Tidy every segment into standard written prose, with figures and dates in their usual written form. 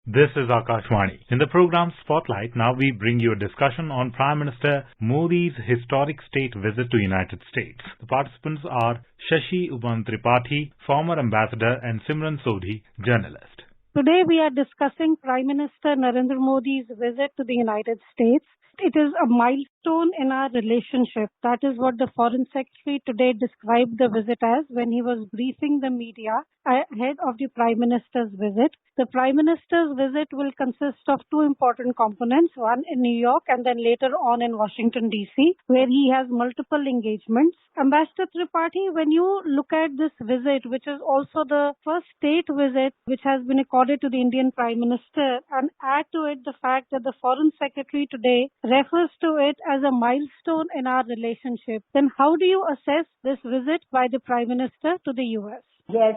This is Akashvani. In the program Spotlight, now we bring you a discussion on Prime Minister Modi's historic state visit to United States. The participants are Shashi Upan Tripathi, former ambassador, and Simran Sodhi, journalist. Today we are discussing Prime Minister Narendra Modi's visit to the United States. It is a milestone in our relationship. That is what the Foreign Secretary today described the visit as when he was briefing the media ahead of the Prime Minister's visit. The Prime Minister's visit will consist of two important components, one in New York and then later on in Washington, D.C., where he has multiple engagements. Ambassador Tripathi, when you look at this visit, which is also the first state visit which has been accorded to the Indian Prime Minister, and add to it the fact that the Foreign Secretary today refers to it as a milestone in our relationship, then how do you assess this visit by the Prime Minister to the U.S.? Yes,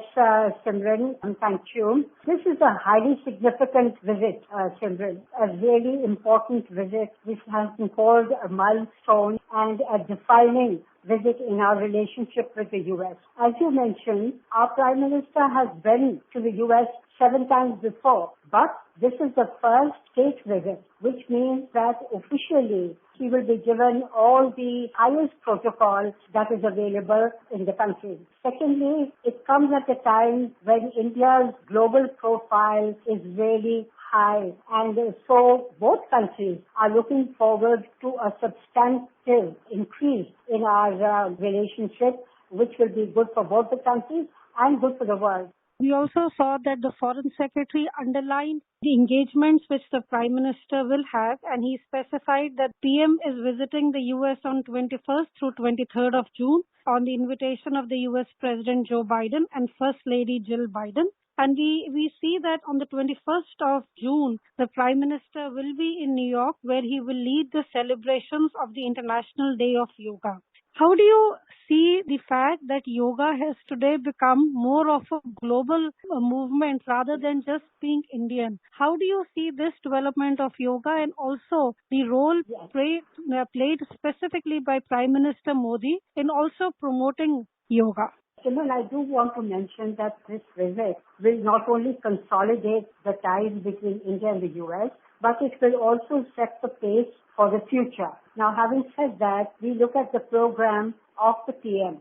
Simran, thank you. This is a highly significant visit, Simran, a really important visit which has been called a milestone and a defining visit in our relationship with the U.S. As you mentioned, our Prime Minister has been to the U.S. 7 times before, but this is the first state visit, which means that officially he will be given all the highest protocol that is available in the country. Secondly, it comes at a time when India's global profile is really high, and so both countries are looking forward to a substantive increase in our relationship, which will be good for both the countries and good for the world. We also saw that the Foreign Secretary underlined the engagements which the Prime Minister will have, and he specified that PM is visiting the U.S. on 21st through 23rd of June on the invitation of the U.S. President Joe Biden and First Lady Jill Biden. And we see that on the 21st of June, the Prime Minister will be in New York, where he will lead the celebrations of the International Day of Yoga. How do you see the fact that yoga has today become more of a global movement rather than just being Indian? How do you see this development of yoga and also the role played specifically by Prime Minister Modi in also promoting yoga? Simran, I do want to mention that this visit will not only consolidate the ties between India and the U.S., but it will also set the pace for the future. Now, having said that, we look at the program of the PM,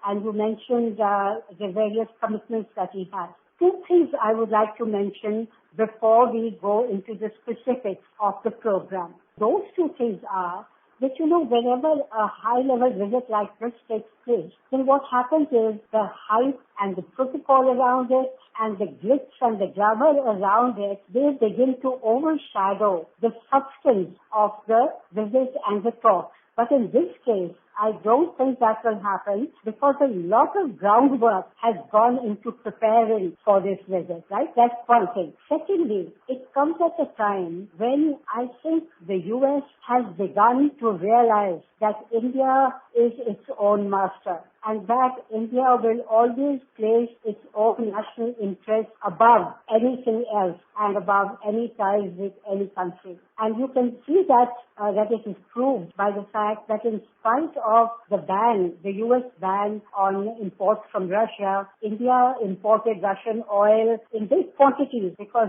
and you mentioned the various commitments that he has. Two things I would like to mention before we go into the specifics of the program. Those two things are that, whenever a high-level visit like this takes place, then what happens is the hype and the protocol around it and the glitz and the glamour around it, they begin to overshadow the substance of the visit and the talk. But in this case, I don't think that will happen because a lot of groundwork has gone into preparing for this visit, right? That's one thing. Secondly, it comes at a time when I think the U.S. has begun to realize that India is its own master and that India will always place its own national interest above anything else and above any ties with any country. And you can see that it is proved by the fact that in spite of the ban, the U.S. ban on imports from Russia, India imported Russian oil in big quantities because,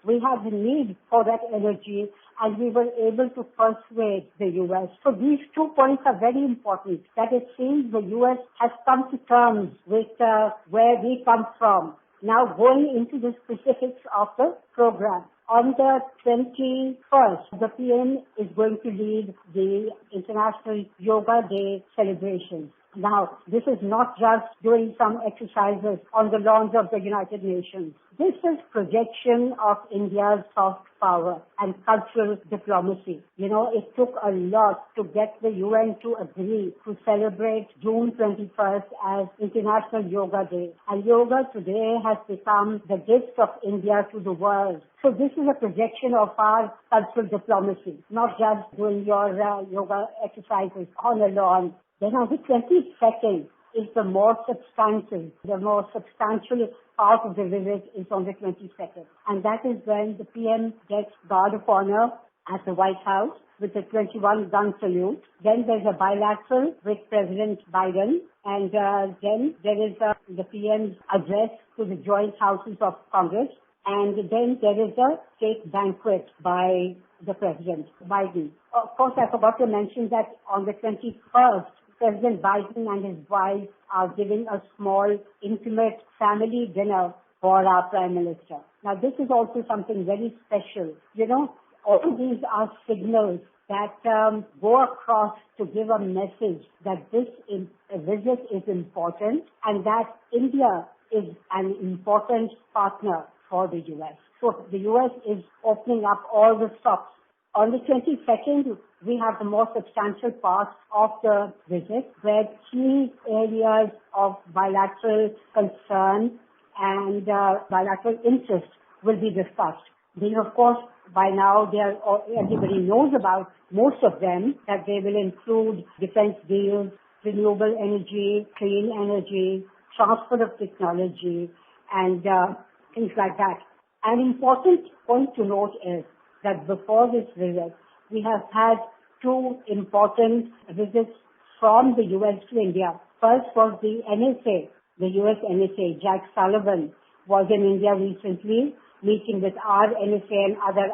we had the need for that energy and we were able to persuade the U.S. So these 2 points are very important, that it seems the U.S. has come to terms with where we come from. Now going into the specifics of the program. On the 21st, the PM is going to lead the International Yoga Day celebrations. Now, this is not just doing some exercises on the lawns of the United Nations. This is projection of India's soft power and cultural diplomacy. It took a lot to get the UN to agree to celebrate June 21st as International Yoga Day. And yoga today has become the gift of India to the world. So this is a projection of our cultural diplomacy, not just doing your yoga exercises on a lawn. Then on the 22nd is the more substantive, the more substantial part of the visit is on the 22nd. And that is when the PM gets guard of honor at the White House with a 21-gun salute. Then there's a bilateral with President Biden. And then there is the PM's address to the joint houses of Congress. And then there is a state banquet by the President Biden. Of course, I forgot to mention that on the 21st, President Biden and his wife are giving a small, intimate family dinner for our Prime Minister. Now, this is also something very special. You know, all these are signals that go across to give a message that this visit is important and that India is an important partner for the U.S. So the U.S. is opening up all the stops. On the 22nd, we have the more substantial part of the visit where key areas of bilateral concern and bilateral interest will be discussed. These, of course, by now, everybody knows about most of them, that they will include defense deals, renewable energy, clean energy, transfer of technology, and things like that. An important point to note is that before this visit, we have had two important visits from the U.S. to India. First was the NSA, the U.S. NSA. Jack Sullivan was in India recently, meeting with our NSA and other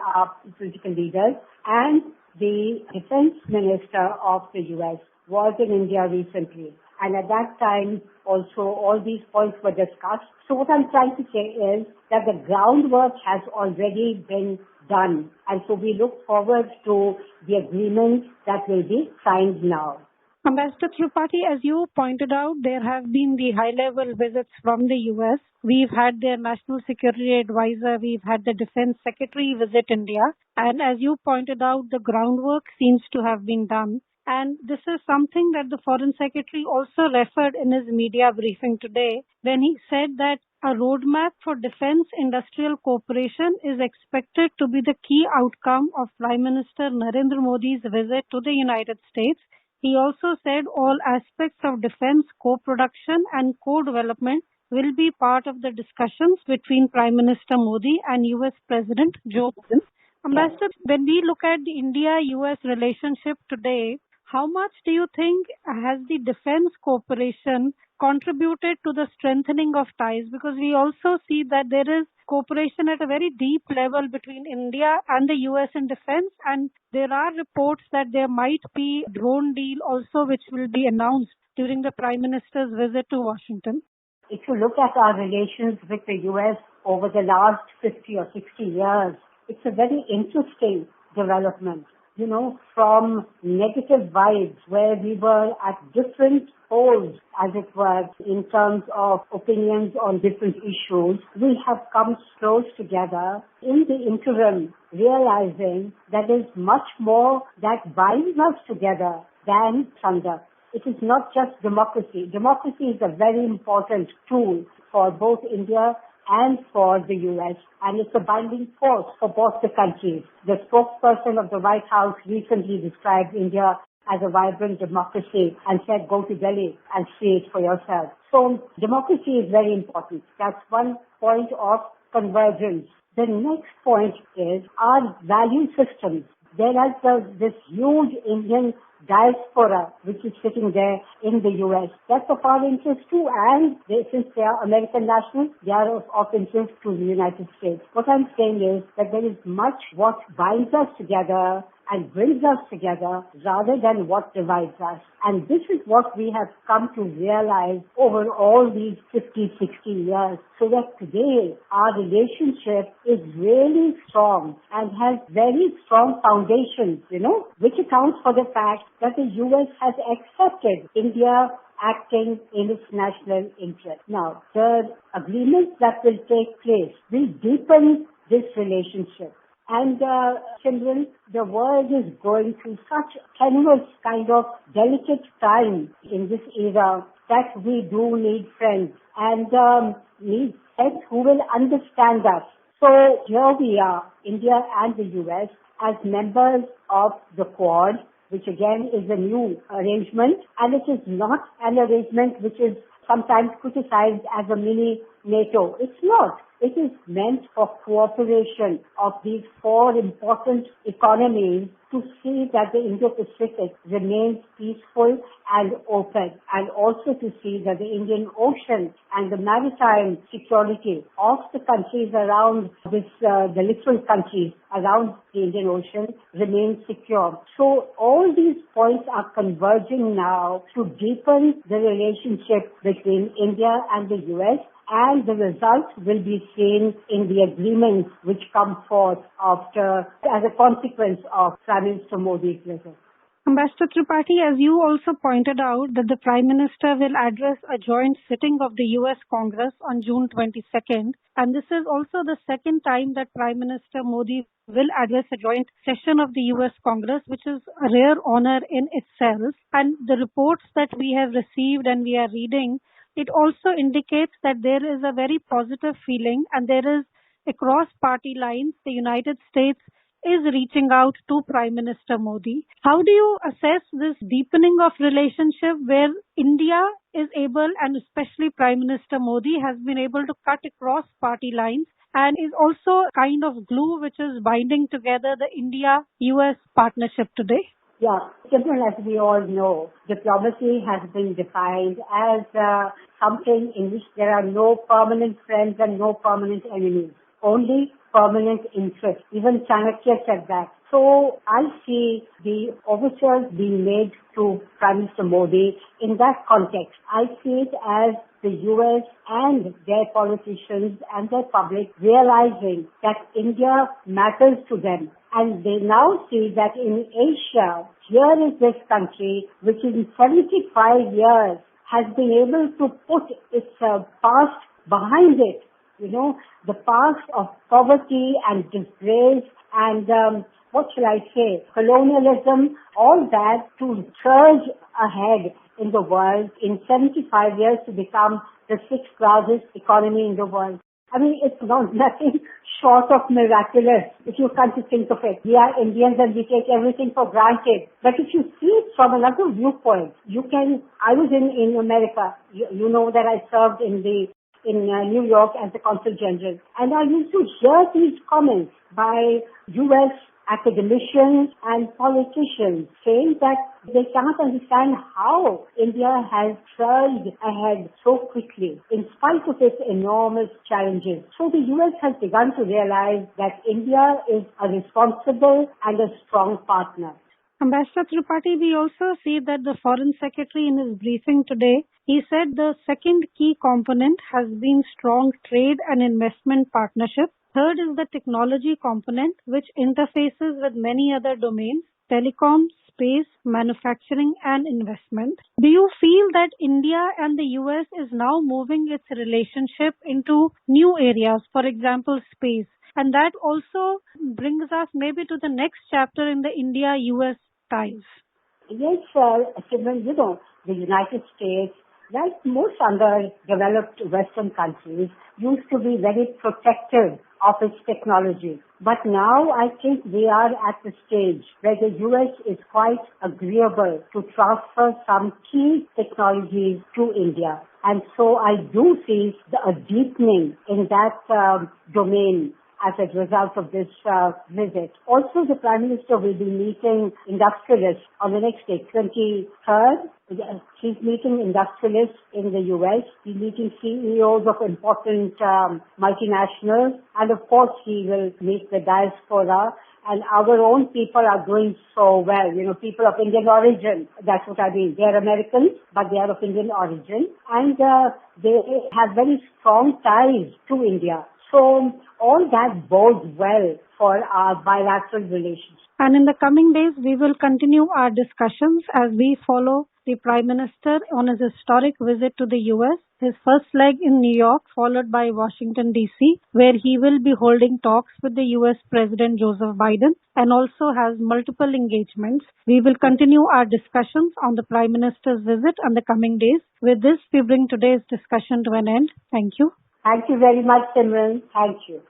political leaders, and the defense minister of the U.S. was in India recently. And at that time, also, all these points were discussed. So what I'm trying to say is that the groundwork has already been done. And so we look forward to the agreement that will be signed now. Ambassador Tripathi, as you pointed out, there have been the high-level visits from the U.S. We've had their National Security Advisor, we've had the Defense Secretary visit India. And as you pointed out, the groundwork seems to have been done. And this is something that the Foreign Secretary also referred in his media briefing today when he said that a roadmap for defense industrial cooperation is expected to be the key outcome of Prime Minister Narendra Modi's visit to the United States. He also said all aspects of defense co-production and co-development will be part of the discussions between Prime Minister Modi and US President Joe Biden. Ambassador, when we look at the India-US relationship today, how much do you think has the defense cooperation contributed to the strengthening of ties? Because we also see that there is cooperation at a very deep level between India and the US in defense, and there are reports that there might be a drone deal also which will be announced during the Prime Minister's visit to Washington. If you look at our relations with the US over the last 50 or 60 years, it's a very interesting development. You know, from negative vibes where we were at different poles, as it were, in terms of opinions on different issues, we have come close together in the interim, realizing that there's much more that binds us together than thunder. It is not just democracy. Democracy is a very important tool for both India and for the U.S., and it's a binding force for both the countries. The spokesperson of the White House recently described India as a vibrant democracy and said, go to Delhi and see it for yourself. So democracy is very important. That's one point of convergence. The next point is our value systems. There is this huge Indian diaspora which is sitting there in the U.S. That's of our interest too, and since they are American nationals, they are of interest to the United States. What I'm saying is that there is much what binds us together and brings us together rather than what divides us. And this is what we have come to realize over all these 50, 60 years. So that today our relationship is really strong and has very strong foundations, which accounts for the fact that the U.S. has accepted India acting in its national interest. Now, the agreements that will take place will deepen this relationship. And, Simran, the world is going through such tenuous kind of delicate time in this era that we do need friends and need friends who will understand us. So here we are, India and the US, as members of the Quad, which again is a new arrangement, and it is not an arrangement which is sometimes criticized as a mini NATO. It's not. It is meant for cooperation of these four important economies to see that the Indo-Pacific remains peaceful and open, and also to see that the Indian Ocean and the maritime security of the countries around this, the littoral countries around the Indian Ocean remain secure. So all these points are converging now to deepen the relationship between India and the US, and the results will be seen in the agreements which come forth after, as a consequence of Prime Minister Modi's visit. Ambassador Tripathi, as you also pointed out, that the Prime Minister will address a joint sitting of the US Congress on June 22nd, and this is also the second time that Prime Minister Modi will address a joint session of the US Congress, which is a rare honor in itself. And the reports that we have received and we are reading, it also indicates that there is a very positive feeling, and there is, across party lines, the United States is reaching out to Prime Minister Modi. How do you assess this deepening of relationship where India is able, and especially Prime Minister Modi has been able to cut across party lines and is also a kind of glue which is binding together the India-US partnership today? Yeah, Simran, as we all know, diplomacy has been defined as something in which there are no permanent friends and no permanent enemies, only permanent interests. Even Chanakya said that. So I see the overtures being made to Prime Minister Modi in that context. I see it as the US and their politicians and their public realizing that India matters to them. And they now see that in Asia, here is this country which in 75 years has been able to put its past behind it. You know, the past of poverty and disgrace and, what shall I say, colonialism, all that to surge ahead in the world in 75 years to become the sixth largest economy in the world. I mean, it's not nothing short of miraculous if you come to think of it. We are Indians and we take everything for granted. But if you see it from another viewpoint, I was in America. You know that I served in New York as the Consul General. And I used to hear these comments by U.S. academicians and politicians saying that they cannot understand how India has surged ahead so quickly in spite of its enormous challenges. So the US has begun to realize that India is a responsible and a strong partner. Ambassador Tripathi, we also see that the Foreign Secretary in his briefing today, he said the second key component has been strong trade and investment partnership. Third is the technology component, which interfaces with many other domains, telecom, space, manufacturing, and investment. Do you feel that India and the US is now moving its relationship into new areas, for example, space? And that also brings us maybe to the next chapter in the India-US ties. Yes, Simran, you know, the United States, like most underdeveloped Western countries, used to be very protective of its technology. But now I think we are at the stage where the US is quite agreeable to transfer some key technologies to India. And so I do see a deepening in that domain as a result of this visit. Also, the Prime Minister will be meeting industrialists on the next day, 23rd. He's meeting industrialists in the US. He's meeting CEOs of important multinationals. And of course, he will meet the diaspora. And our own people are doing so well. You know, people of Indian origin. That's what I mean. They are Americans, but they are of Indian origin. And they have very strong ties to India. So all that bodes well for our bilateral relations. And in the coming days, we will continue our discussions as we follow the Prime Minister on his historic visit to the US, his first leg in New York, followed by Washington, D.C., where he will be holding talks with the US President Joseph Biden and also has multiple engagements. We will continue our discussions on the Prime Minister's visit in the coming days. With this, we bring today's discussion to an end. Thank you. Thank you very much, Simran. Thank you.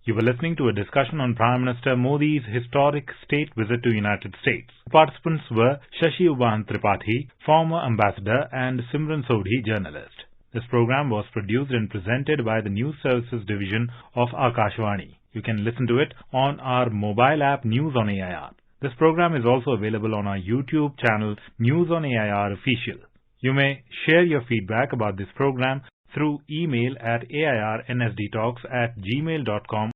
You were listening to a discussion on Prime Minister Modi's historic state visit to United States. Participants were Shashi Uban Tripathi, former ambassador, and Simran Sodhi, journalist. This program was produced and presented by the News Services Division of Akashvani. You can listen to it on our mobile app News on AIR. This program is also available on our YouTube channel News on AIR Official. You may share your feedback about this program through email at airnsdtalks@gmail.com